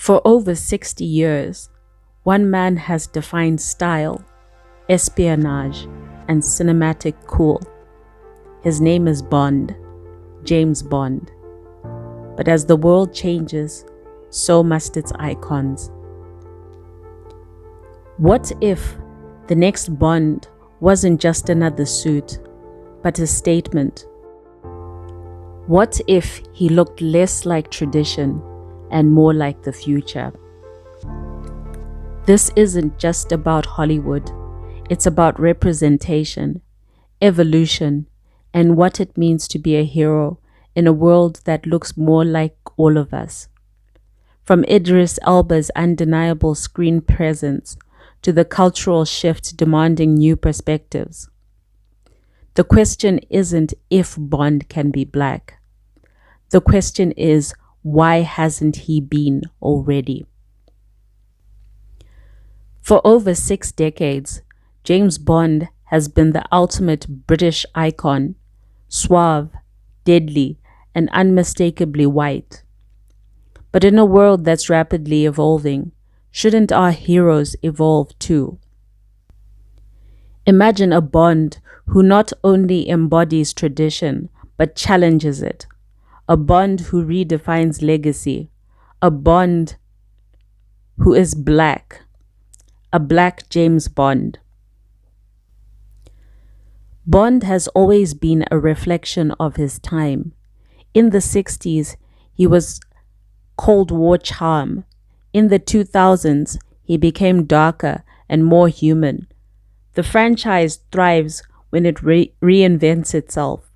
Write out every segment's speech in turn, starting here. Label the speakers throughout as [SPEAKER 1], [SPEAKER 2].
[SPEAKER 1] For over 60 years, one man has defined style, espionage, and cinematic cool. His name is Bond, James Bond. But as the world changes, so must its icons. What if the next Bond wasn't just another suit, but a statement? What if he looked less like tradition and more like the future? This isn't just about Hollywood. It's about representation, evolution, and what it means to be a hero in a world that looks more like all of us. From Idris Elba's undeniable screen presence to the cultural shift demanding new perspectives. The question isn't if Bond can be black. The question is, why hasn't he been already? For over 6 decades, James Bond has been the ultimate British icon, suave, deadly, and unmistakably white. But in a world that's rapidly evolving, shouldn't our heroes evolve too? Imagine a Bond who not only embodies tradition, but challenges it. A Bond who redefines legacy. A Bond who is black. A black James Bond. Bond has always been a reflection of his time. In the 60s, he was Cold War charm. In the 2000s, he became darker and more human. The franchise thrives when it reinvents itself.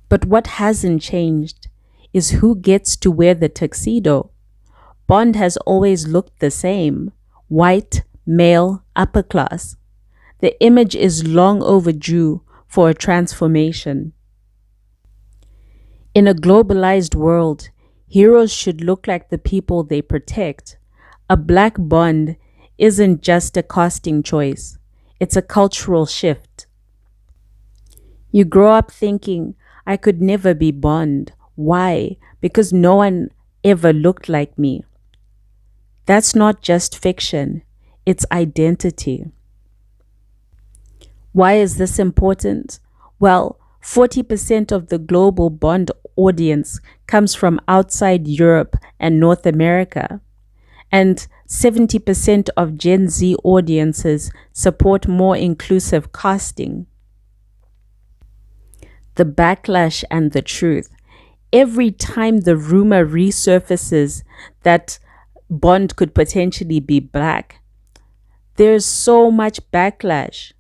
[SPEAKER 1] But what hasn't changed is who gets to wear the tuxedo. Bond has always looked the same: white, male, upper class. The image is long overdue for a transformation. In a globalized world, heroes should look like the people they protect. A black Bond isn't just a casting choice. It's a cultural shift. You grow up thinking, I could never be Bond. Why? Because no one ever looked like me. That's not just fiction. It's identity. Why is this important? Well, 40% of the global Bond audience comes from outside Europe and North America, and 70% of Gen Z audiences support more inclusive casting. The backlash and the truth. Every time the rumor resurfaces that Bond could potentially be black, there's so much backlash.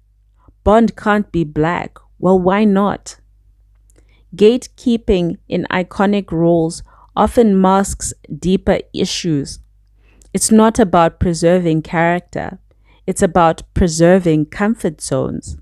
[SPEAKER 1] Bond can't be black. Well, why not? Gatekeeping in iconic roles often masks deeper issues. It's not about preserving character. It's about preserving comfort zones.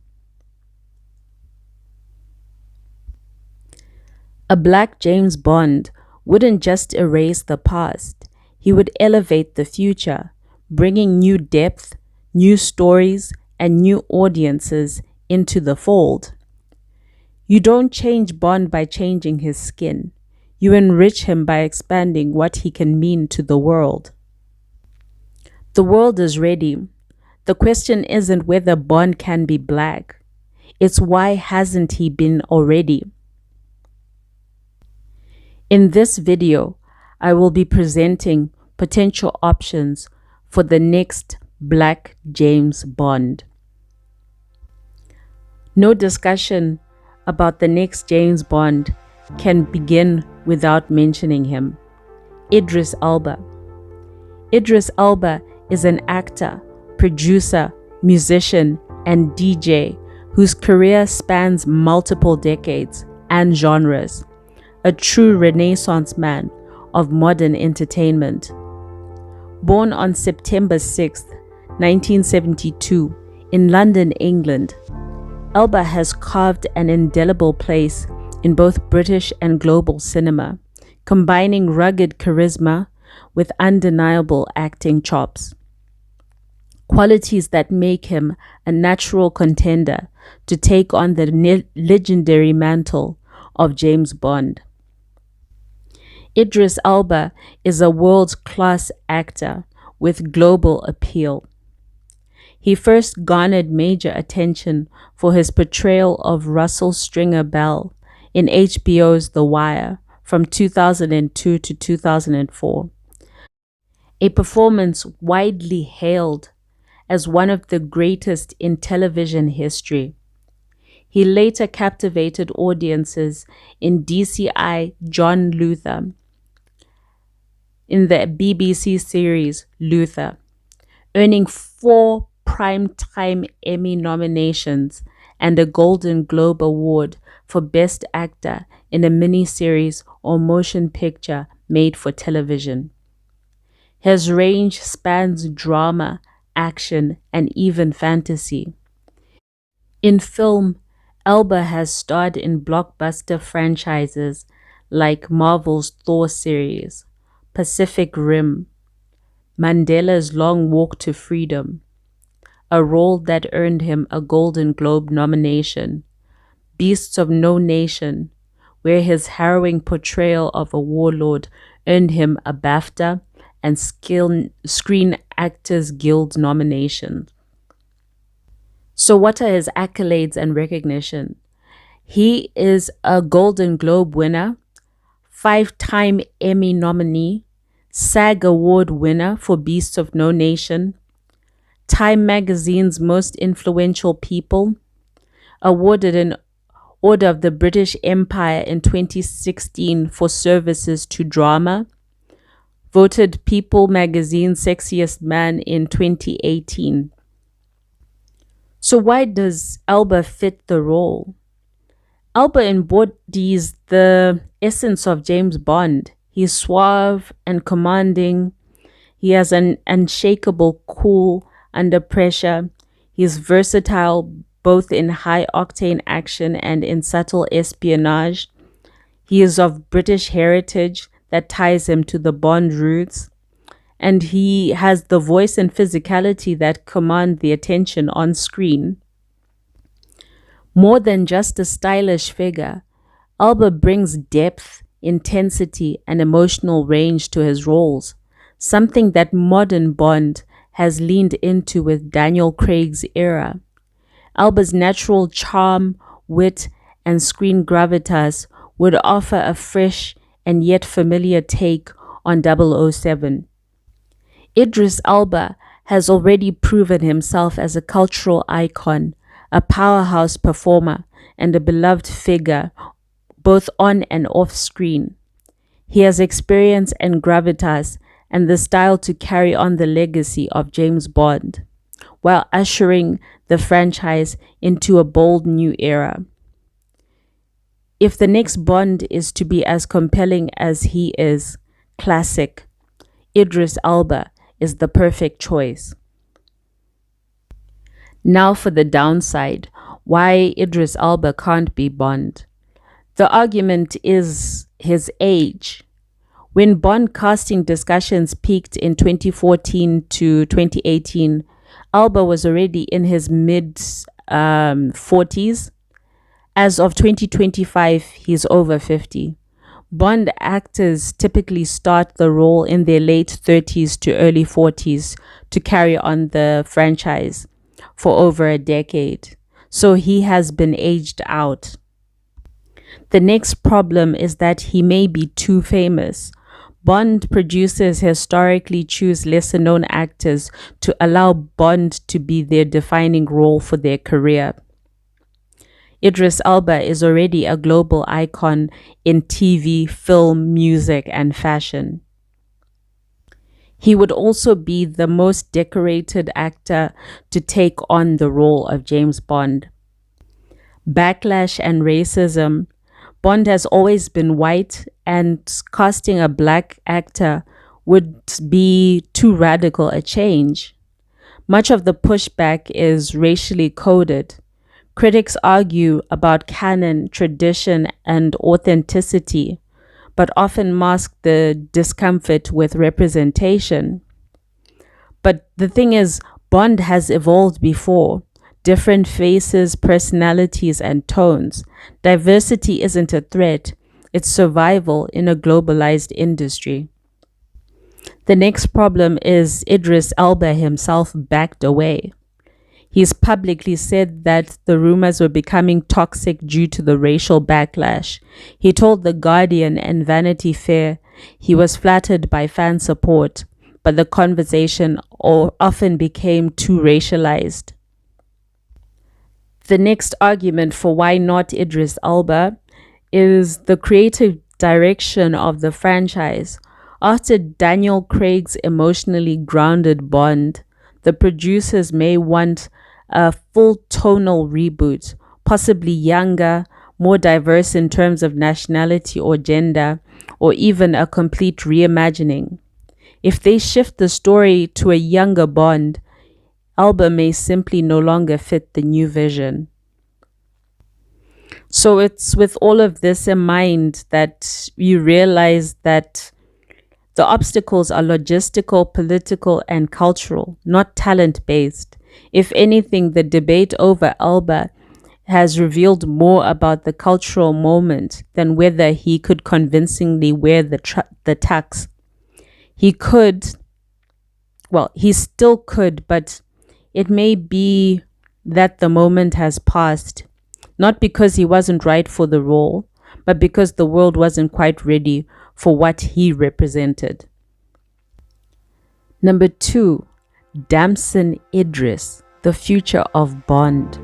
[SPEAKER 1] A black James Bond wouldn't just erase the past. He would elevate the future, bringing new depth, new stories, and new audiences into the fold. You don't change Bond by changing his skin. You enrich him by expanding what he can mean to the world. The world is ready. The question isn't whether Bond can be black. It's why hasn't he been already? In this video, I will be presenting potential options for the next black James Bond. No discussion about the next James Bond can begin without mentioning him. Idris Elba. Idris Elba is an actor, producer, musician, and DJ whose career spans multiple decades and genres. A true Renaissance man of modern entertainment. Born on September 6, 1972, in London, England, Elba has carved an indelible place in both British and global cinema, combining rugged charisma with undeniable acting chops. Qualities that make him a natural contender to take on the legendary mantle of James Bond. Idris Elba is a world-class actor with global appeal. He first garnered major attention for his portrayal of Russell Stringer Bell in HBO's The Wire from 2002 to 2004, a performance widely hailed as one of the greatest in television history. He later captivated audiences in DCI John Luther in the BBC series Luther, earning 4 Primetime Emmy nominations and a Golden Globe Award for Best Actor in a miniseries or motion picture made for television. His range spans drama, action, and even fantasy. In film, Elba has starred in blockbuster franchises like Marvel's Thor series, Pacific Rim, Mandela's Long Walk to Freedom, a role that earned him a Golden Globe nomination, Beasts of No Nation, where his harrowing portrayal of a warlord earned him a BAFTA and Screen Actors Guild nomination. So what are his accolades and recognition? He is a Golden Globe winner, 5-time Emmy nominee, SAG Award winner for Beasts of No Nation, Time Magazine's Most Influential People, awarded an Order of the British Empire in 2016 for services to drama, voted People Magazine's Sexiest Man in 2018. So why does Elba fit the role? Elba embodies the essence of James Bond. He's suave and commanding. He has an unshakable cool under pressure. He's versatile both in high-octane action and in subtle espionage. He is of British heritage that ties him to the Bond roots. And he has the voice and physicality that command the attention on screen. More than just a stylish figure, Elba brings depth, intensity, and emotional range to his roles, something that modern Bond has leaned into with Daniel Craig's era. Elba's natural charm, wit, and screen gravitas would offer a fresh and yet familiar take on 007. Idris Elba has already proven himself as a cultural icon, a powerhouse performer, and a beloved figure, both on and off screen. He has experience and gravitas and the style to carry on the legacy of James Bond, while ushering the franchise into a bold new era. If the next Bond is to be as compelling as he is classic, Idris Elba is the perfect choice. Now for the downside, why Idris Elba can't be Bond. The argument is his age. When Bond casting discussions peaked in 2014 to 2018, Elba was already in his mid-40s. As of 2025, he's over 50. Bond actors typically start the role in their late 30s to early 40s to carry on the franchise for over a decade. So he has been aged out. The next problem is that he may be too famous. Bond producers historically choose lesser-known actors to allow Bond to be their defining role for their career. Idris Elba is already a global icon in TV, film, music, and fashion. He would also be the most decorated actor to take on the role of James Bond. Backlash and racism. Bond has always been white, and casting a black actor would be too radical a change. Much of the pushback is racially coded. Critics argue about canon, tradition, and authenticity, but often mask the discomfort with representation. But the thing is, Bond has evolved before. Different faces, personalities, and tones. Diversity isn't a threat. its survival in a globalized industry. The next problem is Idris Elba himself backed away. He's publicly said that the rumors were becoming toxic due to the racial backlash. He told The Guardian and Vanity Fair he was flattered by fan support, but the conversation often became too racialized. The next argument for why not Idris Elba is the creative direction of the franchise. After Daniel Craig's emotionally grounded Bond, the producers may want a full tonal reboot, possibly younger, more diverse in terms of nationality or gender, or even a complete reimagining. If they shift the story to a younger Bond, Elba may simply no longer fit the new vision. So it's with all of this in mind that you realize that the obstacles are logistical, political, and cultural, not talent-based. If anything, the debate over Elba has revealed more about the cultural moment than whether he could convincingly wear the tux. He still could, but it may be that the moment has passed, not because he wasn't right for the role, but because the world wasn't quite ready for what he represented. Number 2, Damson Idris, the future of Bond.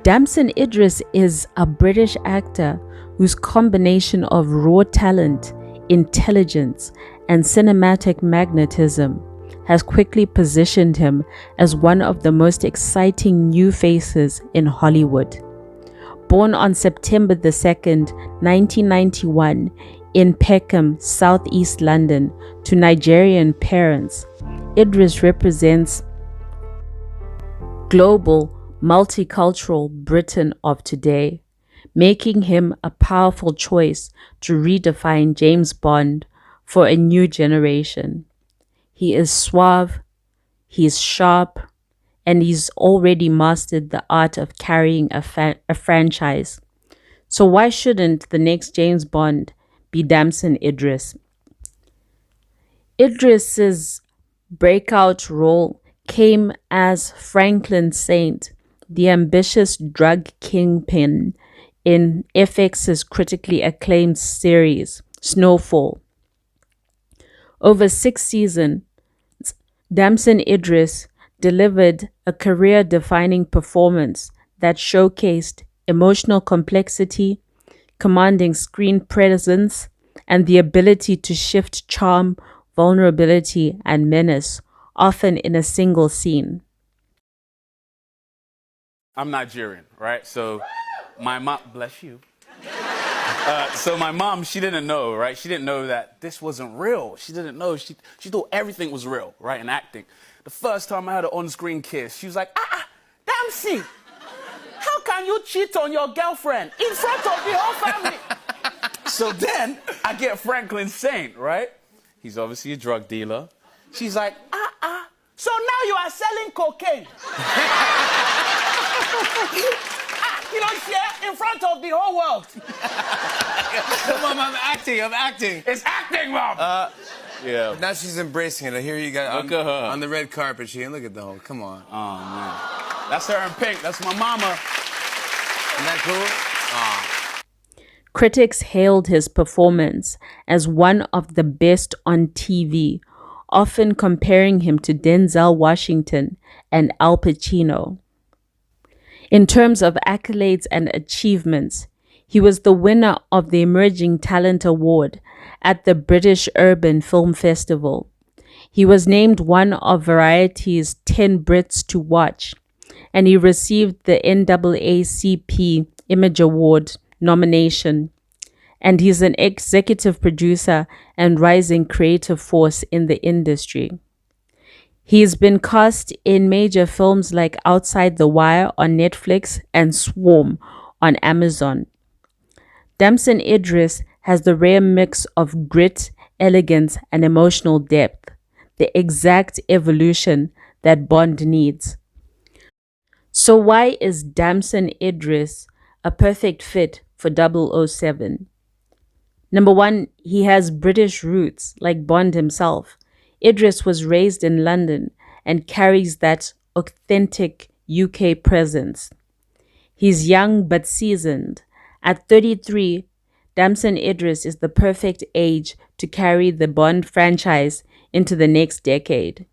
[SPEAKER 1] Damson Idris is a British actor whose combination of raw talent, intelligence, and cinematic magnetism has quickly positioned him as one of the most exciting new faces in Hollywood. Born on September 2nd, 1991, in Peckham, southeast London, to Nigerian parents, Idris represents global, multicultural Britain of today, making him a powerful choice to redefine James Bond for a new generation. He is suave, he's sharp, and he's already mastered the art of carrying a franchise. So why shouldn't the next James Bond be Damson Idris? Idris's breakout role came as Franklin Saint, the ambitious drug kingpin in FX's critically acclaimed series, Snowfall. Over 6 seasons, Damson Idris delivered a career-defining performance that showcased emotional complexity, commanding screen presence, and the ability to shift charm, vulnerability, and menace, often in a single scene.
[SPEAKER 2] I'm Nigerian, right? So my mom, bless you. So my mom, she didn't know, right? She didn't know that this wasn't real. She didn't know. She thought everything was real, right, in acting. The first time I had an on-screen kiss, she was like, Damson, how can you cheat on your girlfriend in front of the whole family? So then I get Franklin Saint, right? He's obviously a drug dealer. She's like, so now you are selling cocaine. You don't share in front of the whole world.
[SPEAKER 3] Mom, I'm acting.
[SPEAKER 2] It's acting, Mom. Yeah.
[SPEAKER 3] Now she's embracing it. I hear you got
[SPEAKER 2] Look at her.
[SPEAKER 3] on the red carpet. Look at the whole. Come on.
[SPEAKER 2] Oh, man. That's her in pink. That's my mama.
[SPEAKER 3] Isn't that cool?
[SPEAKER 1] Critics hailed his performance as one of the best on TV, often comparing him to Denzel Washington and Al Pacino. In terms of accolades and achievements, he was the winner of the Emerging Talent Award at the British Urban Film Festival. He was named one of Variety's 10 Brits to Watch, and he received the NAACP Image Award nomination. And he's an executive producer and rising creative force in the industry. He's been cast in major films like Outside the Wire on Netflix and Swarm on Amazon. Damson Idris has the rare mix of grit, elegance, and emotional depth, the exact evolution that Bond needs. So why is Damson Idris a perfect fit for 007? Number one, he has British roots, like Bond himself. Idris was raised in London and carries that authentic UK presence. He's young but seasoned. At 33, Damson Idris is the perfect age to carry the Bond franchise into the next decade.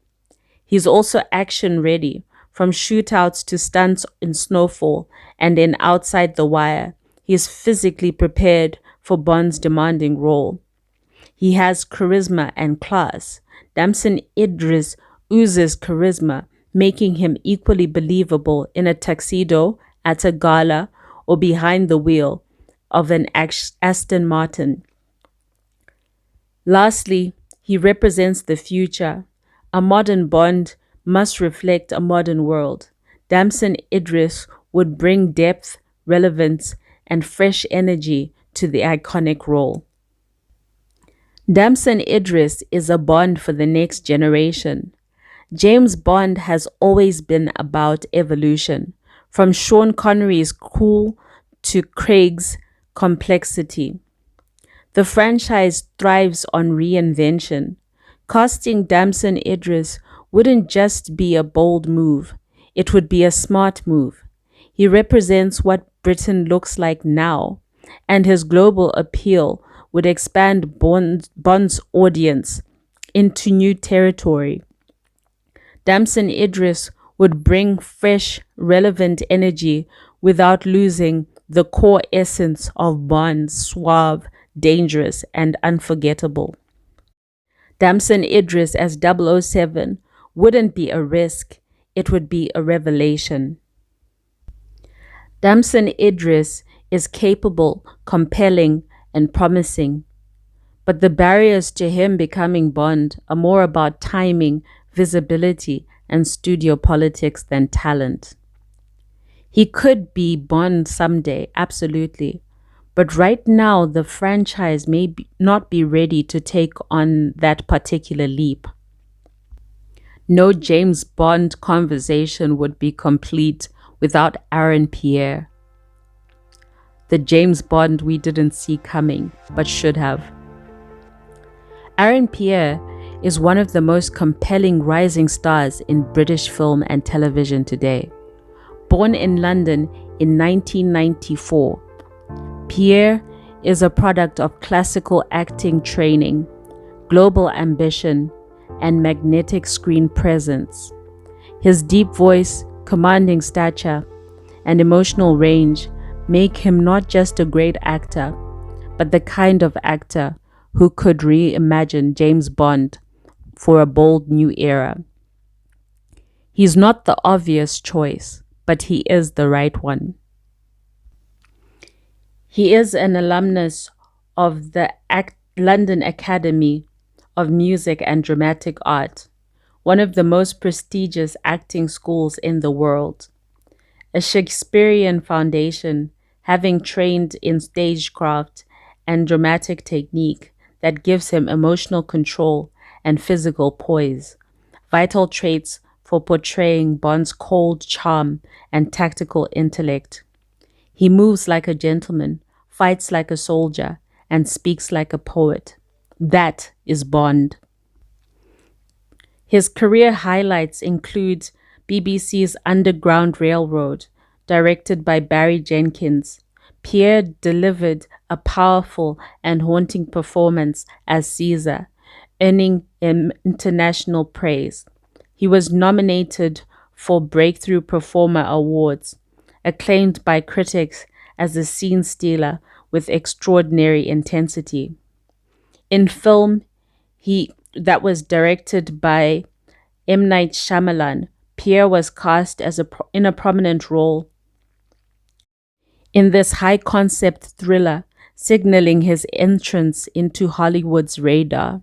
[SPEAKER 1] He's also action ready, from shootouts to stunts in Snowfall and in Outside the Wire. He's physically prepared for Bond's demanding role. He has charisma and class. Damson Idris oozes charisma, making him equally believable in a tuxedo, at a gala, or behind the wheel of an Aston Martin. Lastly, he represents the future. A modern Bond must reflect a modern world. Damson Idris would bring depth, relevance, and fresh energy to the iconic role. Damson Idris is a Bond for the next generation. James Bond has always been about evolution, from Sean Connery's cool to Craig's complexity. The franchise thrives on reinvention. Casting Damson Idris wouldn't just be a bold move, it would be a smart move. He represents what Britain looks like now, and his global appeal would expand Bond's audience into new territory. Damson Idris would bring fresh, relevant energy without losing the core essence of Bond: suave, dangerous, and unforgettable. Damson Idris as 007 wouldn't be a risk, it would be a revelation. Damson Idris is capable, compelling, and promising, but the barriers to him becoming Bond are more about timing, visibility, and studio politics than talent. He could be Bond someday, absolutely, but right now the franchise may not be ready to take on that particular leap. No James Bond conversation would be complete without Aaron Pierre, the James Bond we didn't see coming, but should have. Aaron Pierre is one of the most compelling rising stars in British film and television today. Born in London in 1994, Pierre is a product of classical acting training, global ambition, and magnetic screen presence. His deep voice, commanding stature, and emotional range make him not just a great actor, but the kind of actor who could reimagine James Bond for a bold new era. He's not the obvious choice, but he is the right one. He is an alumnus of the London Academy of Music and Dramatic Art, one of the most prestigious acting schools in the world. A Shakespearean foundation, having trained in stagecraft and dramatic technique that gives him emotional control and physical poise, vital traits for portraying Bond's cold charm and tactical intellect. He moves like a gentleman, fights like a soldier, and speaks like a poet. That is Bond. His career highlights include BBC's Underground Railroad, directed by Barry Jenkins. Pierre delivered a powerful and haunting performance as Caesar, earning him international praise. He was nominated for Breakthrough Performer Awards, acclaimed by critics as a scene stealer with extraordinary intensity. In film, that was directed by M. Night Shyamalan, Pierre was cast as in a prominent role in this high-concept thriller, signaling his entrance into Hollywood's radar.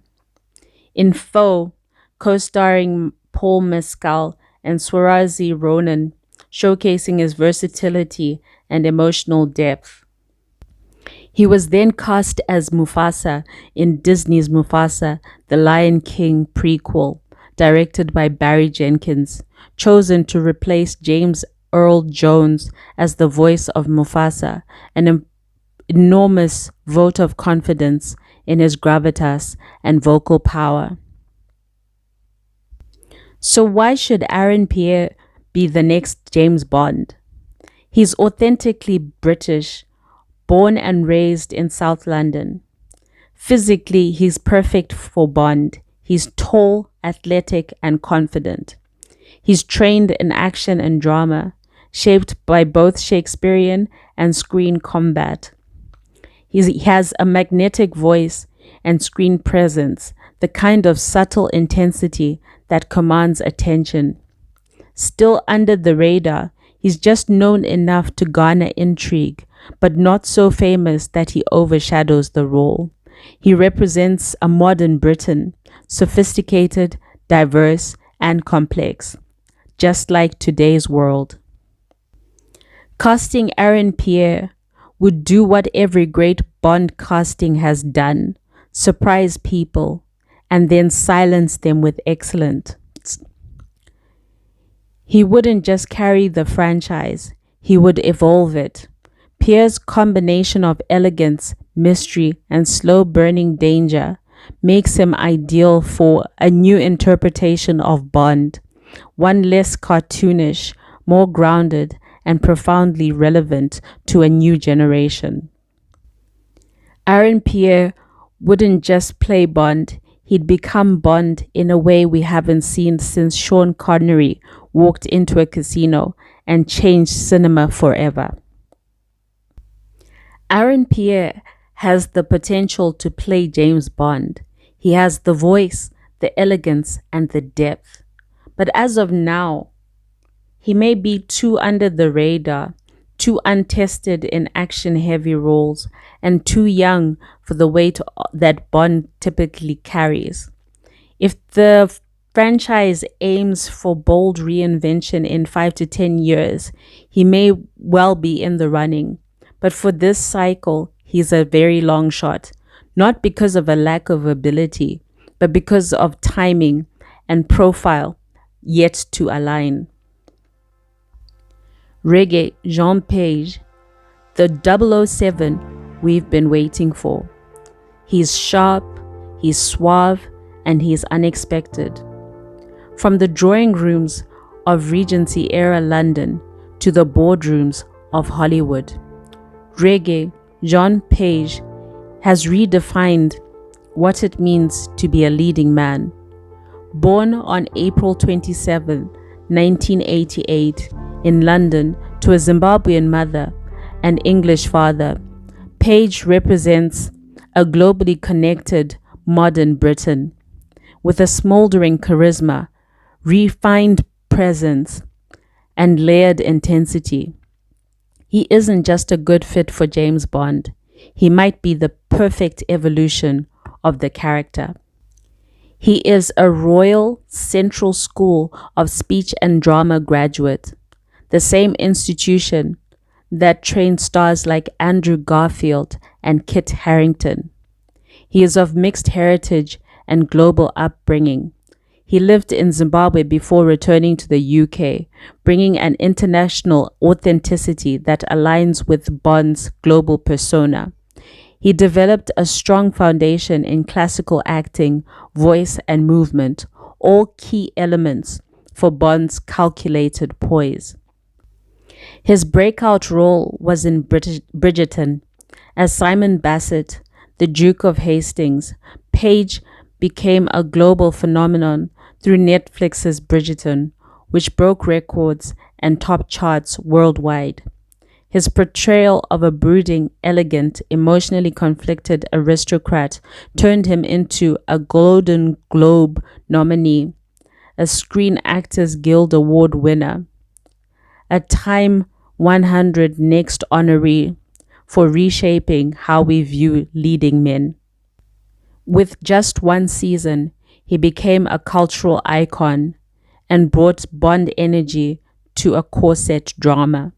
[SPEAKER 1] In Foe, co-starring Paul Mescal and Saoirse Ronan, showcasing his versatility and emotional depth. He was then cast as Mufasa in Disney's Mufasa, The Lion King prequel, directed by Barry Jenkins, chosen to replace James Earl Jones as the voice of Mufasa, an enormous vote of confidence in his gravitas and vocal power. So why should Aaron Pierre be the next James Bond? He's authentically British, born and raised in South London. Physically, he's perfect for Bond. He's tall, athletic, and confident. He's trained in action and drama, shaped by both Shakespearean and screen combat. He has a magnetic voice and screen presence, the kind of subtle intensity that commands attention. Still under the radar, he's just known enough to garner intrigue, but not so famous that he overshadows the role. He represents a modern Britain, sophisticated, diverse, and complex, just like today's world. Casting Aaron Pierre would do what every great Bond casting has done: surprise people and then silence them with excellence. He wouldn't just carry the franchise, he would evolve it. Pierre's combination of elegance, mystery, and slow-burning danger makes him ideal for a new interpretation of Bond, one less cartoonish, more grounded, and profoundly relevant to a new generation. Aaron Pierre wouldn't just play Bond, he'd become Bond in a way we haven't seen since Sean Connery walked into a casino and changed cinema forever. Aaron Pierre has the potential to play James Bond. He has the voice, the elegance, and the depth. But as of now, he may be too under the radar, too untested in action-heavy roles, and too young for the weight that Bond typically carries. If the franchise aims for bold reinvention in 5 to 10 years, he may well be in the running. But for this cycle, he's a very long shot, not because of a lack of ability, but because of timing and profile yet to align. Regé-Jean Page, the 007 we've been waiting for. He's sharp, he's suave, and he's unexpected. From the drawing rooms of Regency-era London to the boardrooms of Hollywood, Regé-Jean Page has redefined what it means to be a leading man. Born on April 27, 1988, in London to a Zimbabwean mother and English father, Page represents a globally connected modern Britain with a smoldering charisma, refined presence, and layered intensity. He isn't just a good fit for James Bond. He might be the perfect evolution of the character. He is a Royal Central School of Speech and Drama graduate, the same institution that trained stars like Andrew Garfield and Kit Harington. He is of mixed heritage and global upbringing. He lived in Zimbabwe before returning to the UK, bringing an international authenticity that aligns with Bond's global persona. He developed a strong foundation in classical acting, voice, and movement, all key elements for Bond's calculated poise. His breakout role was in Bridgerton. As Simon Bassett, the Duke of Hastings, Page became a global phenomenon through Netflix's Bridgerton, which broke records and topped charts worldwide. His portrayal of a brooding, elegant, emotionally conflicted aristocrat turned him into a Golden Globe nominee, a Screen Actors Guild Award winner, a Time 100 Next honoree for reshaping how we view leading men. With just one season, he became a cultural icon and brought Bond energy to a corset drama.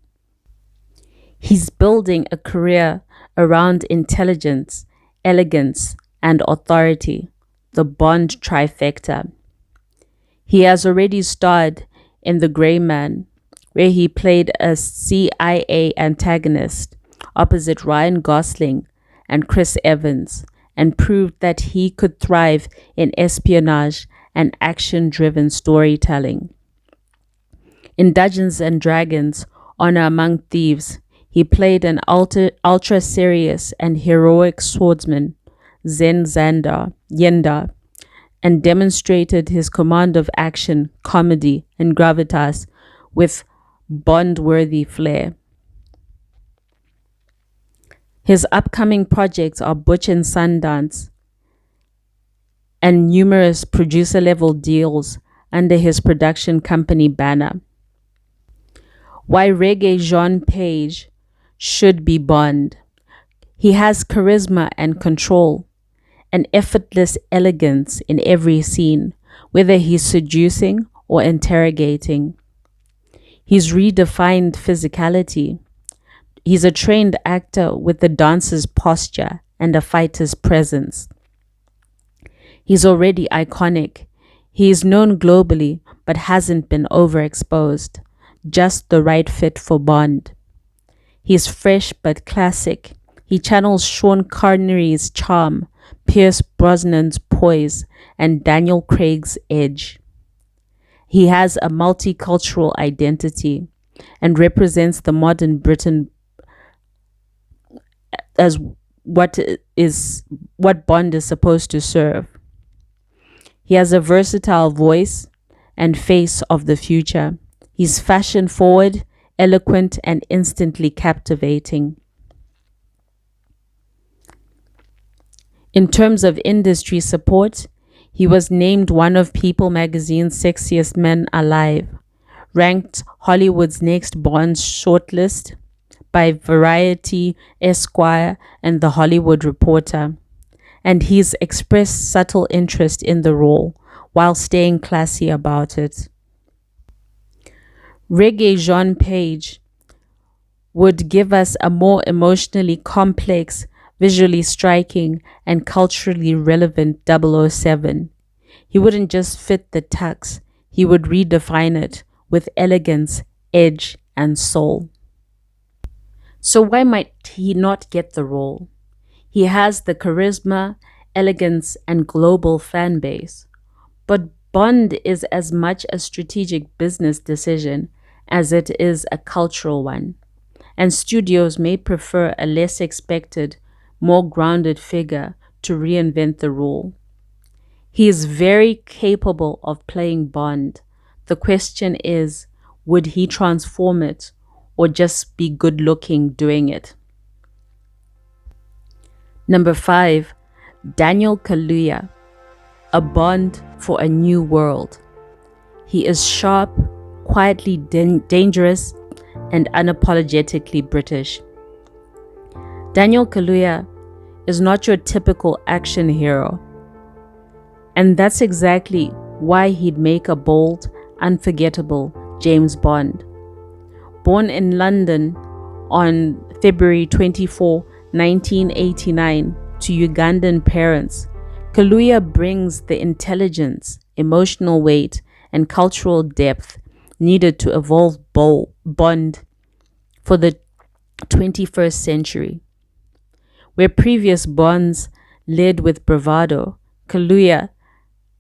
[SPEAKER 1] He's building a career around intelligence, elegance, and authority, the Bond trifecta. He has already starred in The Grey Man, where he played a CIA antagonist opposite Ryan Gosling and Chris Evans, and proved that he could thrive in espionage and action-driven storytelling. In Dungeons and Dragons: Honor Among Thieves, he played an ultra-serious and heroic swordsman, Yenda, and demonstrated his command of action, comedy, and gravitas with Bond-worthy flair. His upcoming projects are Butch and Sundance and numerous producer-level deals under his production company banner. Why Regé-Jean Page should be Bond. He has charisma and control, an effortless elegance in every scene, whether he's seducing or interrogating. He's redefined physicality. He's a trained actor with a dancer's posture and a fighter's presence. He's already iconic. He is known globally but hasn't been overexposed. Just the right fit for Bond. He's fresh but classic. He channels Sean Connery's charm, Pierce Brosnan's poise, and Daniel Craig's edge. He has a multicultural identity and represents the modern Britain as what Bond is supposed to serve. He has a versatile voice and face of the future. He's fashion forward, eloquent, and instantly captivating. In terms of industry support, he was named one of People magazine's sexiest men alive, ranked Hollywood's next Bond shortlist by Variety, Esquire, and The Hollywood Reporter, and he's expressed subtle interest in the role while staying classy about it. Regé-Jean Page would give us a more emotionally complex, visually striking, and culturally relevant 007. He wouldn't just fit the tux, he would redefine it with elegance, edge, and soul. So why might he not get the role? He has the charisma, elegance, and global fan base. But Bond is as much a strategic business decision as it is a cultural one, and studios may prefer a less expected, more grounded figure to reinvent the role. He is very capable of playing Bond. The question is, would he transform it or just be good looking doing it? Number 5, Daniel Kaluuya, a Bond for a new world. He is sharp, quietly dangerous, and unapologetically British. Daniel Kaluuya is not your typical action hero, and that's exactly why he'd make a bold, unforgettable James Bond. Born in London on February 24, 1989, to Ugandan parents, Kaluuya brings the intelligence, emotional weight, and cultural depth needed to evolve Bond for the 21st century. Where previous Bonds led with bravado, Kaluuya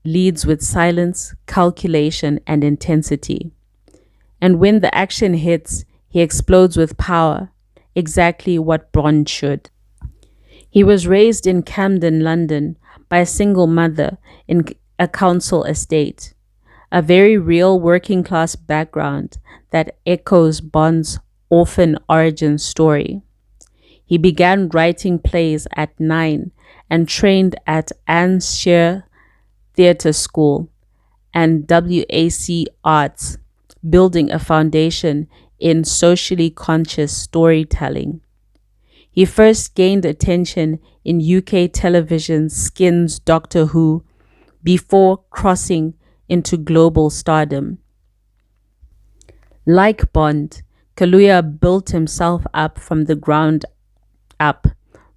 [SPEAKER 1] leads with silence, calculation, and intensity. And when the action hits, he explodes with power, exactly what Bond should. He was raised in Camden, London, by a single mother in a council estate, a very real working-class background that echoes Bond's orphan origin story. He began writing plays at 9 and trained at Anne Shear Theatre School and WAC Arts, building a foundation in socially conscious storytelling. He first gained attention in UK television's Skin's Doctor Who before crossing into global stardom. Like Bond, Kaluuya built himself up from the ground up,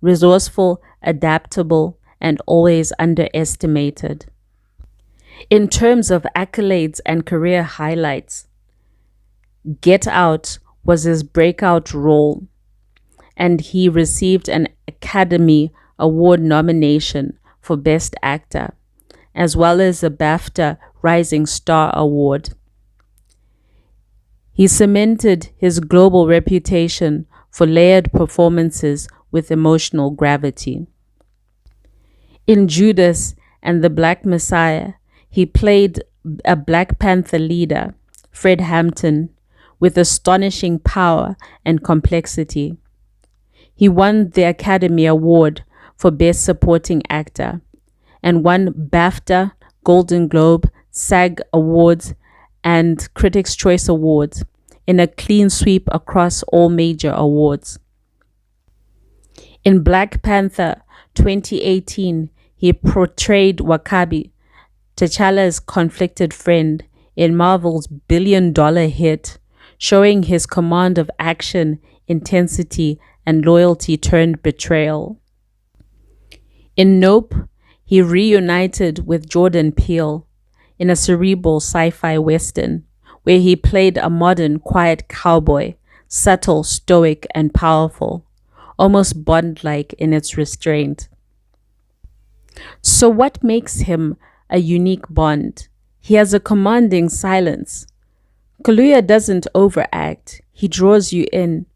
[SPEAKER 1] resourceful, adaptable, and always underestimated. In terms of accolades and career highlights, Get Out was his breakout role, and he received an Academy Award nomination for Best Actor, as well as a BAFTA Rising Star Award. He cemented his global reputation for layered performances with emotional gravity. In Judas and the Black Messiah, he played a Black Panther leader, Fred Hampton, with astonishing power and complexity. He won the Academy Award for Best Supporting Actor and won BAFTA, Golden Globe, SAG Awards, and Critics' Choice Awards in a clean sweep across all major awards. In Black Panther 2018, he portrayed Wakabi, T'Challa's conflicted friend, in Marvel's billion-dollar hit, showing his command of action, intensity, and loyalty turned betrayal. In Nope, he reunited with Jordan Peele in a cerebral sci-fi western, where he played a modern, quiet cowboy, subtle, stoic, and powerful, almost Bond-like in its restraint. So what makes him a unique Bond? He has a commanding silence. Kaluuya doesn't overact, he draws you in.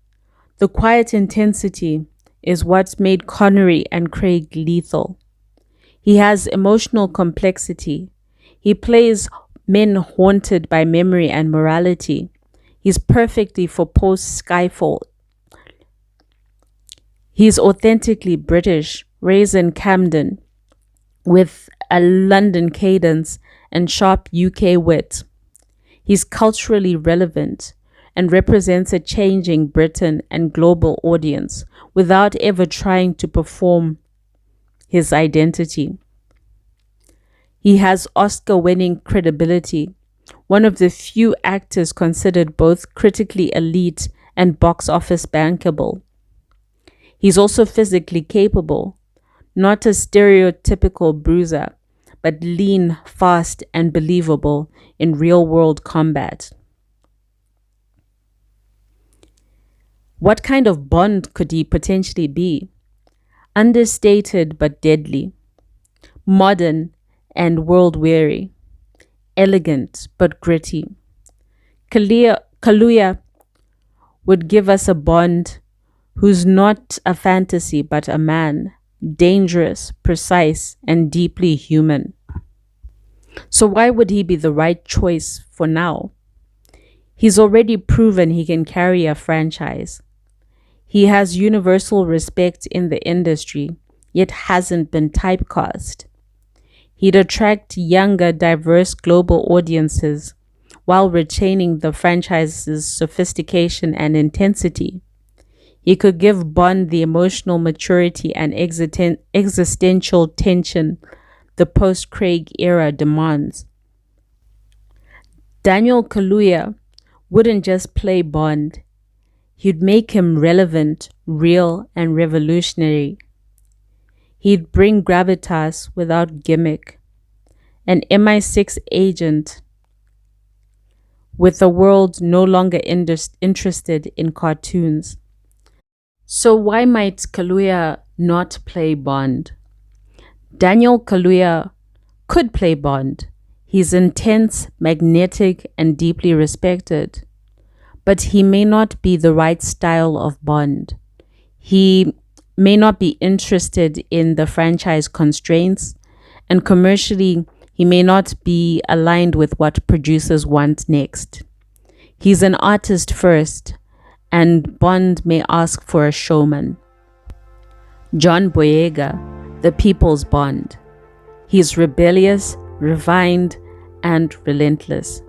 [SPEAKER 1] The quiet intensity is what made Connery and Craig lethal. He has emotional complexity. He plays men haunted by memory and morality. He's perfectly for post-Skyfall. He's authentically British, raised in Camden, with a London cadence and sharp UK wit. He's culturally relevant and represents a changing Britain and global audience without ever trying to perform his identity. He has Oscar-winning credibility, one of the few actors considered both critically elite and box office bankable. He's also physically capable, not a stereotypical bruiser, but lean, fast, and believable in real-world combat. What kind of Bond could he potentially be? Understated but deadly, modern and world-weary, elegant but gritty. Kaluuya would give us a Bond who's not a fantasy but a man, dangerous, precise, and deeply human. So why would he be the right choice for now? He's already proven he can carry a franchise. He has universal respect in the industry, yet hasn't been typecast. He'd attract younger, diverse global audiences while retaining the franchise's sophistication and intensity. He could give Bond the emotional maturity and existential tension the post-Craig era demands. Daniel Kaluuya wouldn't just play Bond. He'd make him relevant, real, and revolutionary. He'd bring gravitas without gimmick. An MI6 agent with a world no longer interested in cartoons. So why might Kaluuya not play Bond? Daniel Kaluuya could play Bond. He's intense, magnetic, and deeply respected. But he may not be the right style of Bond. He may not be interested in the franchise constraints, and commercially, he may not be aligned with what producers want next. He's an artist first, and Bond may ask for a showman. John Boyega, the people's Bond. He's rebellious, refined, and relentless.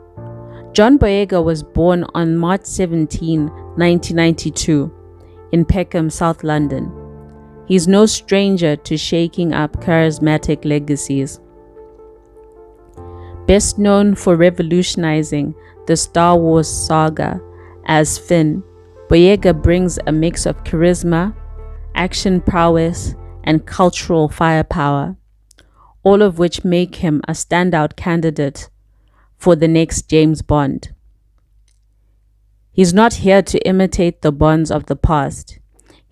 [SPEAKER 1] John Boyega was born on March 17, 1992, in Peckham, South London. He's no stranger to shaking up charismatic legacies. Best known for revolutionizing the Star Wars saga as Finn, Boyega brings a mix of charisma, action prowess, and cultural firepower, all of which make him a standout candidate for the next James Bond. He's not here to imitate the Bonds of the past.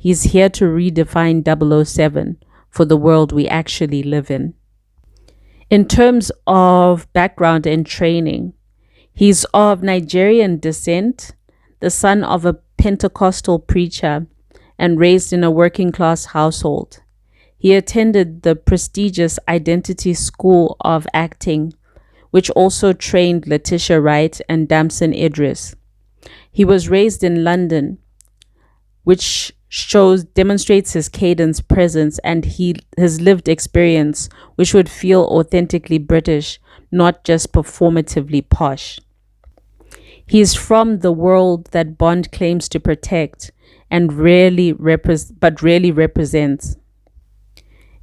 [SPEAKER 1] He's here to redefine 007 for the world we actually live in. In terms of background and training, he's of Nigerian descent, the son of a Pentecostal preacher, and raised in a working-class household. He attended the prestigious Identity School of Acting, which also trained Letitia Wright and Damson Idris. He was raised in London, which demonstrates his cadence, presence, and his lived experience, which would feel authentically British, not just performatively posh. He is from the world that Bond claims to protect and rarely represents.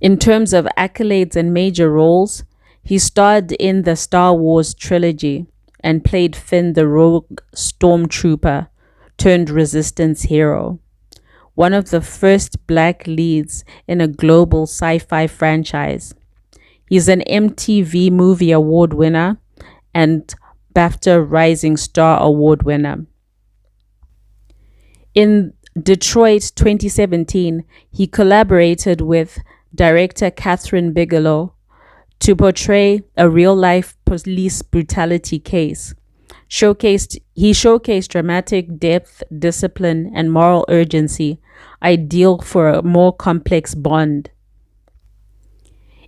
[SPEAKER 1] In terms of accolades and major roles, he starred in the Star Wars trilogy and played Finn, the rogue stormtrooper turned resistance hero, one of the first black leads in a global sci-fi franchise. He's an MTV Movie Award winner and BAFTA Rising Star Award winner. In Detroit 2017, he collaborated with director Catherine Bigelow to portray a real-life police brutality case. He showcased dramatic depth, discipline, and moral urgency, ideal for a more complex Bond.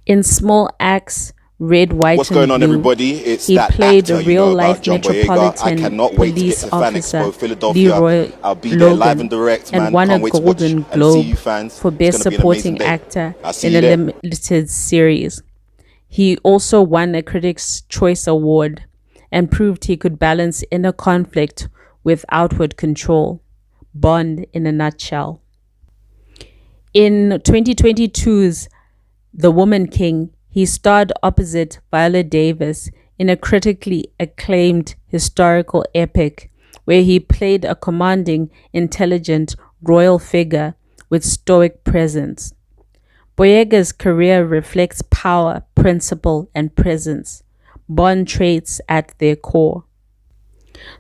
[SPEAKER 1] In Small Axe, Red, White,
[SPEAKER 4] What's
[SPEAKER 1] and
[SPEAKER 4] going on,
[SPEAKER 1] Blue,
[SPEAKER 4] everybody? It's
[SPEAKER 1] he
[SPEAKER 4] that
[SPEAKER 1] played
[SPEAKER 4] actor,
[SPEAKER 1] a real-life
[SPEAKER 4] John Boyega. I
[SPEAKER 1] Metropolitan
[SPEAKER 4] cannot wait to get
[SPEAKER 1] Police
[SPEAKER 4] to Fan
[SPEAKER 1] officer,
[SPEAKER 4] Expo Philadelphia.
[SPEAKER 1] Leroy
[SPEAKER 4] I'll be there live
[SPEAKER 1] Logan,
[SPEAKER 4] and direct,
[SPEAKER 1] and
[SPEAKER 4] man.
[SPEAKER 1] won
[SPEAKER 4] Can't
[SPEAKER 1] a
[SPEAKER 4] wait to watch
[SPEAKER 1] Golden
[SPEAKER 4] and see
[SPEAKER 1] Globe
[SPEAKER 4] you fans.
[SPEAKER 1] for
[SPEAKER 4] It's
[SPEAKER 1] Best
[SPEAKER 4] gonna be an amazing
[SPEAKER 1] Supporting
[SPEAKER 4] day.
[SPEAKER 1] Actor
[SPEAKER 4] I'll see
[SPEAKER 1] in
[SPEAKER 4] you
[SPEAKER 1] a
[SPEAKER 4] there.
[SPEAKER 1] limited series. He also won a Critics' Choice Award and proved he could balance inner conflict with outward control. Bond in a nutshell. In 2022's The Woman King, he starred opposite Viola Davis in a critically acclaimed historical epic where he played a commanding, intelligent, royal figure with stoic presence. Boyega's career reflects power, principle, and presence, Bond traits at their core.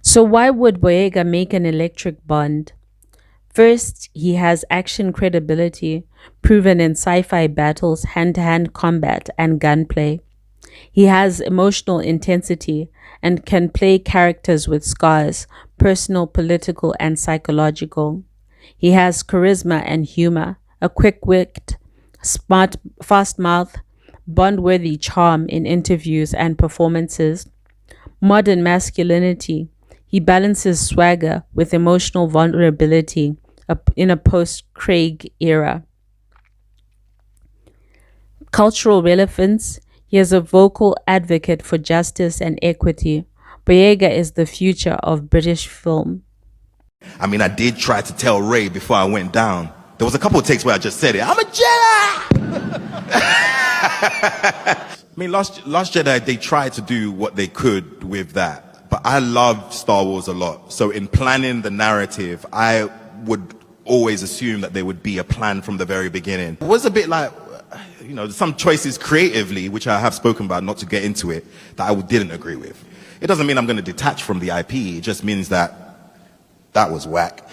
[SPEAKER 1] So why would Boyega make an electric Bond? First, he has action credibility, proven in sci-fi battles, hand-to-hand combat, and gunplay. He has emotional intensity and can play characters with scars, personal, political, and psychological. He has charisma and humor, a quick-wit, smart, fast mouth, Bond-worthy charm in interviews and performances. Modern masculinity. He balances swagger with emotional vulnerability in a post-Craig era. Cultural relevance. He is a vocal advocate for justice and equity. Boyega is the future of British film.
[SPEAKER 5] I mean, I did try to tell Ray before I went down. There was a couple of takes where I just said it. I'm a Jedi! I mean, Last Jedi, they tried to do what they could with that. But I love Star Wars a lot. So in planning the narrative, I would always assume that there would be a plan from the very beginning. It was a bit like, you know, some choices creatively, which I have spoken about, not to get into it, that I didn't agree with. It doesn't mean I'm going to detach from the IP. It just means that was whack.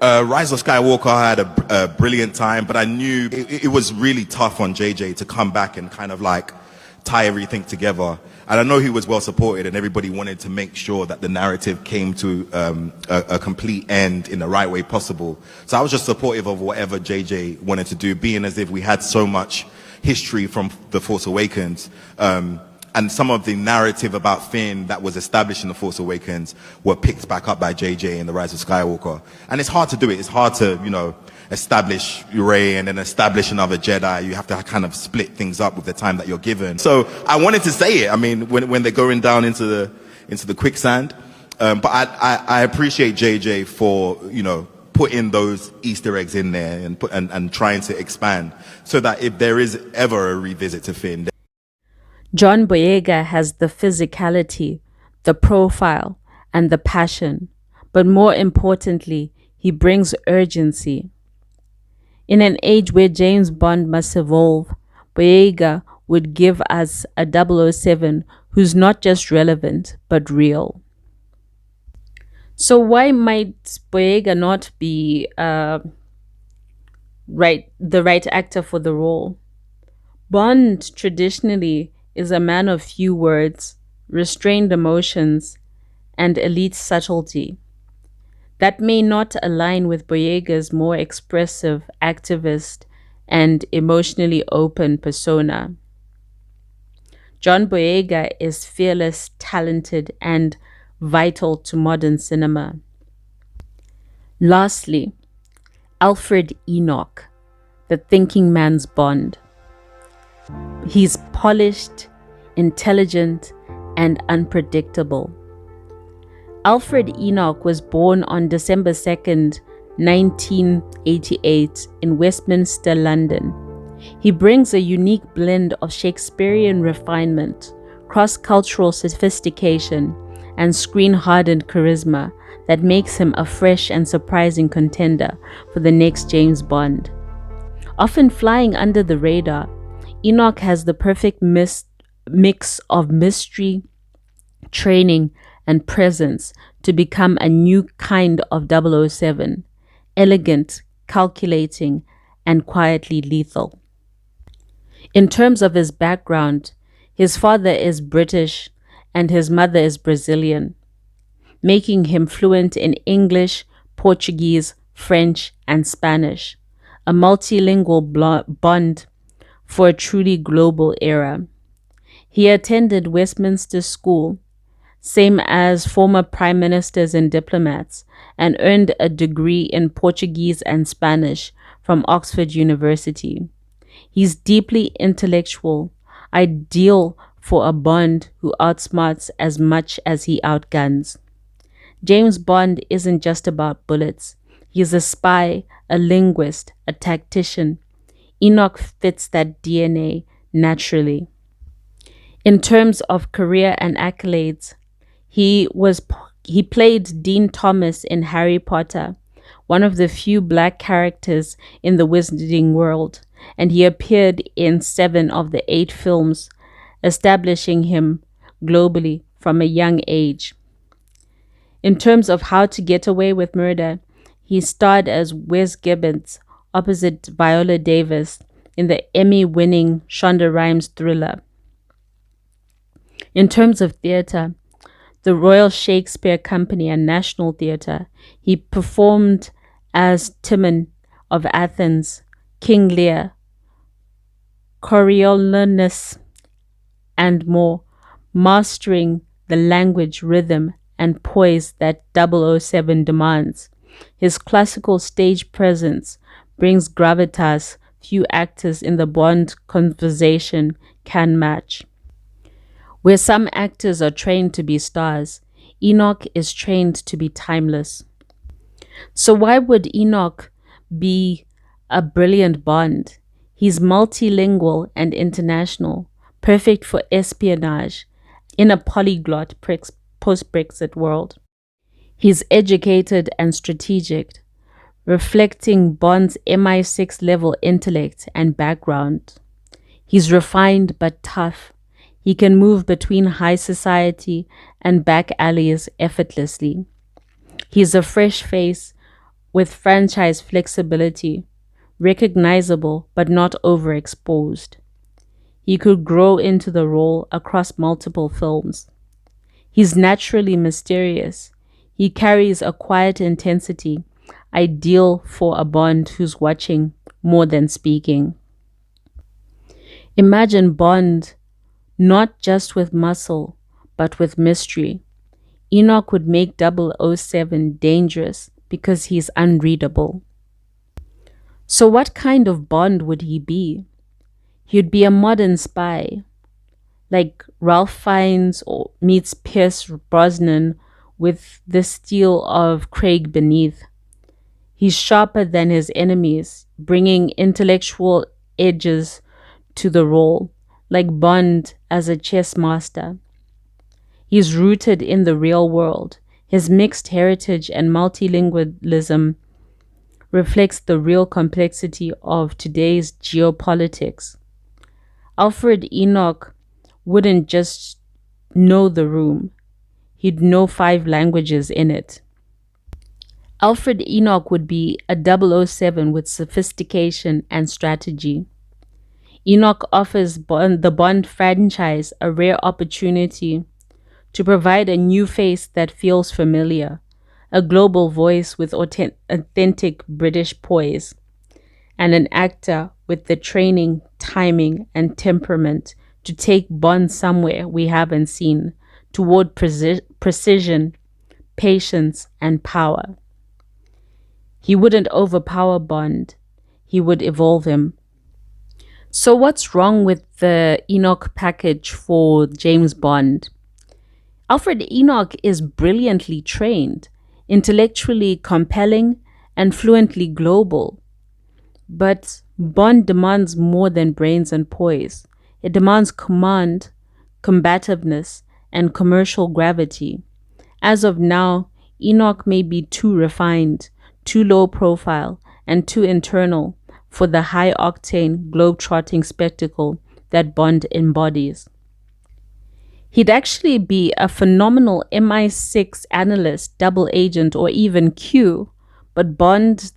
[SPEAKER 5] Rise of Skywalker, I had a brilliant time, but I knew it was really tough on JJ to come back and kind of like tie everything together. And I know he was well supported and everybody wanted to make sure that the narrative came to a complete end in the right way possible. So I was just supportive of whatever JJ wanted to do, being as if we had so much history from The Force Awakens. And some of the narrative about Finn that was established in The Force Awakens were picked back up by JJ in The Rise of Skywalker. And it's hard to do it. It's hard to, you know, establish Rey and then establish another Jedi. You have to kind of split things up with the time that you're given. So I wanted to say it. I mean, when they're going down into the quicksand. But I appreciate JJ for, you know, putting those Easter eggs in there and trying to expand so that if there is ever a revisit to Finn.
[SPEAKER 1] John Boyega has the physicality, the profile, and the passion, but more importantly, he brings urgency. In an age where James Bond must evolve, Boyega would give us a 007 who's not just relevant, but real. So why might Boyega not be the right actor for the role? Bond traditionally is a man of few words, restrained emotions, and elite subtlety. That may not align with Boyega's more expressive, activist, and emotionally open persona. John Boyega is fearless, talented, and vital to modern cinema. Lastly, Alfred Enoch, the thinking man's Bond. He's polished, intelligent, and unpredictable. Alfred Enoch was born on December 2nd, 1988 in Westminster, London. He brings a unique blend of Shakespearean refinement, cross-cultural sophistication, and screen-hardened charisma that makes him a fresh and surprising contender for the next James Bond. Often flying under the radar, Enoch has the perfect mix of mystery, training, and presence to become a new kind of 007, elegant, calculating, and quietly lethal. In terms of his background, his father is British and his mother is Brazilian, making him fluent in English, Portuguese, French, and Spanish, a multilingual Bond for a truly global era. He attended Westminster School, same as former prime ministers and diplomats, and earned a degree in Portuguese and Spanish from Oxford University. He's deeply intellectual, ideal for a Bond who outsmarts as much as he outguns. James Bond isn't just about bullets. He's a spy, a linguist, a tactician. Enoch fits that DNA naturally. In terms of career and accolades, he played Dean Thomas in Harry Potter, one of the few black characters in the Wizarding world, and he appeared in 7 of the 8 films, establishing him globally from a young age. In terms of How to Get Away with Murder, he starred as Wes Gibbons opposite Viola Davis in the Emmy-winning Shonda Rhimes thriller. In terms of theatre, the Royal Shakespeare Company and National Theatre, he performed as Timon of Athens, King Lear, Coriolanus, and more, mastering the language, rhythm, and poise that 007 demands. His classical stage presence brings gravitas few actors in the Bond conversation can match. Where some actors are trained to be stars, Enoch is trained to be timeless. So why would Enoch be a brilliant Bond? He's multilingual and international, perfect for espionage in a polyglot post-Brexit world. He's educated and strategic, reflecting Bond's MI6 level intellect and background. He's refined but tough. He can move between high society and back alleys effortlessly. He's a fresh face with franchise flexibility, recognizable but not overexposed. He could grow into the role across multiple films. He's naturally mysterious. He carries a quiet intensity, ideal for a Bond who's watching more than speaking. Imagine Bond not just with muscle, but with mystery. Enoch would make 007 dangerous because he's unreadable. So what kind of Bond would he be? He'd be a modern spy, like Ralph Fiennes or meets Pierce Brosnan with the steel of Craig beneath. He's sharper than his enemies, bringing intellectual edges to the role, like Bond as a chess master. He's rooted in the real world. His mixed heritage and multilingualism reflects the real complexity of today's geopolitics. Alfred Enoch wouldn't just know the room. He'd know 5 languages in it. Alfred Enoch would be a 007 with sophistication and strategy. Enoch offers the Bond franchise a rare opportunity to provide a new face that feels familiar, a global voice with authentic British poise, and an actor with the training, timing, and temperament to take Bond somewhere we haven't seen, toward precision, patience, and power. He wouldn't overpower Bond, he would evolve him. So what's wrong with the Enoch package for James Bond? Alfred Enoch is brilliantly trained, intellectually compelling, and fluently global. But Bond demands more than brains and poise. It demands command, combativeness, and commercial gravity. As of now, Enoch may be too refined, too low profile, and too internal for the high-octane, globe-trotting spectacle that Bond embodies. He'd actually be a phenomenal MI6 analyst, double agent, or even Q, but Bond,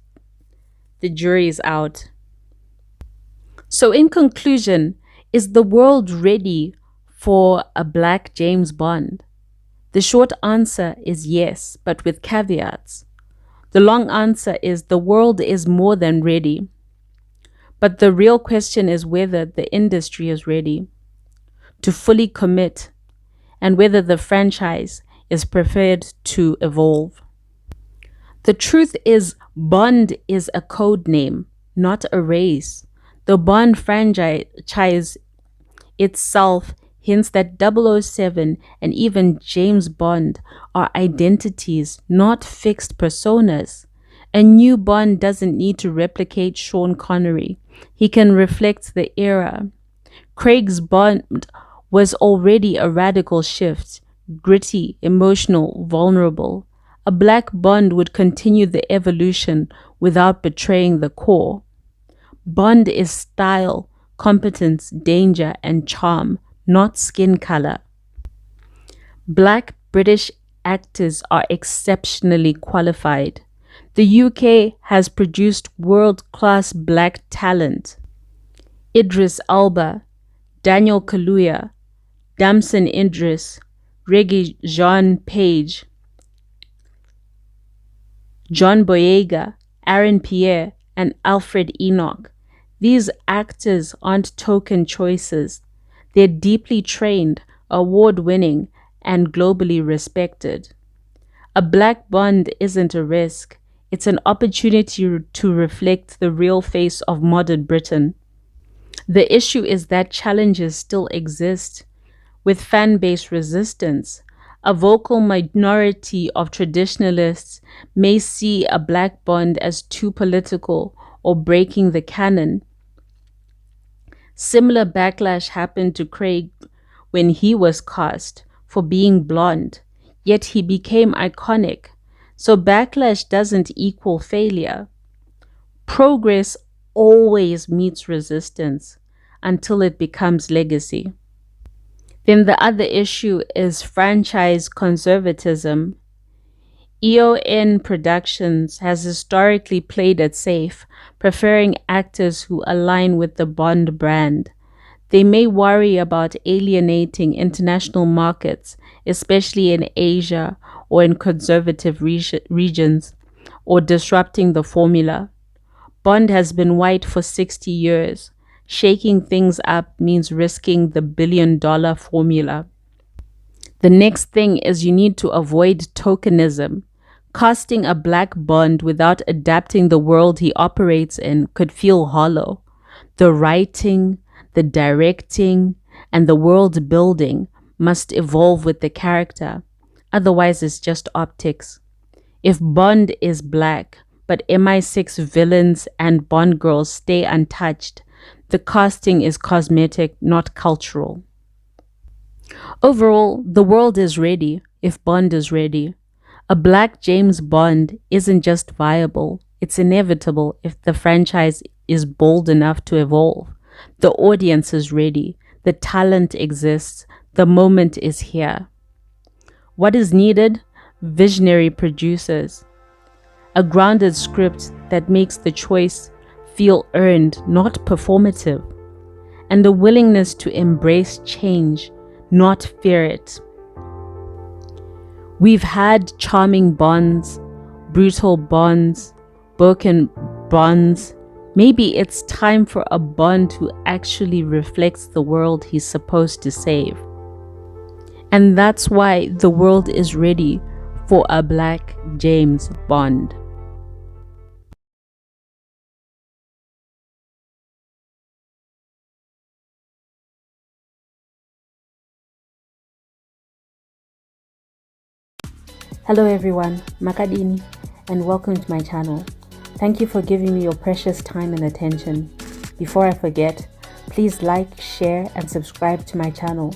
[SPEAKER 1] the jury's out. So in conclusion, is the world ready for a black James Bond? The short answer is yes, but with caveats. The long answer is the world is more than ready. But the real question is whether the industry is ready to fully commit and whether the franchise is prepared to evolve. The truth is, Bond is a code name, not a race. The Bond franchise itself hints that 007 and even James Bond are identities, not fixed personas. A new Bond doesn't need to replicate Sean Connery. He can reflect the era. Craig's Bond was already a radical shift, gritty, emotional, vulnerable. A black Bond would continue the evolution without betraying the core. Bond is style, competence, danger, and charm, not skin color. Black British actors are exceptionally qualified. The UK has produced world-class black talent. Idris Elba, Daniel Kaluuya, Damson Idris, Regé-Jean Page, John Boyega, Aaron Pierre, and Alfred Enoch. These actors aren't token choices. They're deeply trained, award-winning, and globally respected. A black Bond isn't a risk. It's an opportunity to reflect the real face of modern Britain. The issue is that challenges still exist, with fan-base resistance. A vocal minority of traditionalists may see a black Bond as too political or breaking the canon. Similar backlash happened to Craig when he was cast for being blonde, yet he became iconic. So backlash doesn't equal failure. Progress always meets resistance until it becomes legacy. Then the other issue is franchise conservatism. EON Productions has historically played it safe, preferring actors who align with the Bond brand. They may worry about alienating international markets, especially in Asia or in conservative regions, or disrupting the formula. Bond has been white for 60 years. Shaking things up means risking the billion-dollar formula. The next thing is you need to avoid tokenism. Casting a black Bond without adapting the world he operates in could feel hollow. The writing, the directing, and the world building must evolve with the character. Otherwise, it's just optics. If Bond is black, but MI6 villains and Bond girls stay untouched, the casting is cosmetic, not cultural. Overall, the world is ready if Bond is ready. A black James Bond isn't just viable, it's inevitable if the franchise is bold enough to evolve. The audience is ready, the talent exists, the moment is here. What is needed? Visionary producers. a grounded script that makes the choice feel earned, not performative, and the willingness to embrace change, not fear it. We've had charming bonds, brutal bonds, broken bonds. Maybe it's time for a bond who actually reflects the world he's supposed to save. And that's why the world is ready for a Black James Bond. Hello everyone, Makadini, and welcome to my channel. Thank you for giving me your precious time and attention. Before I forget, please like, share, and subscribe to my channel.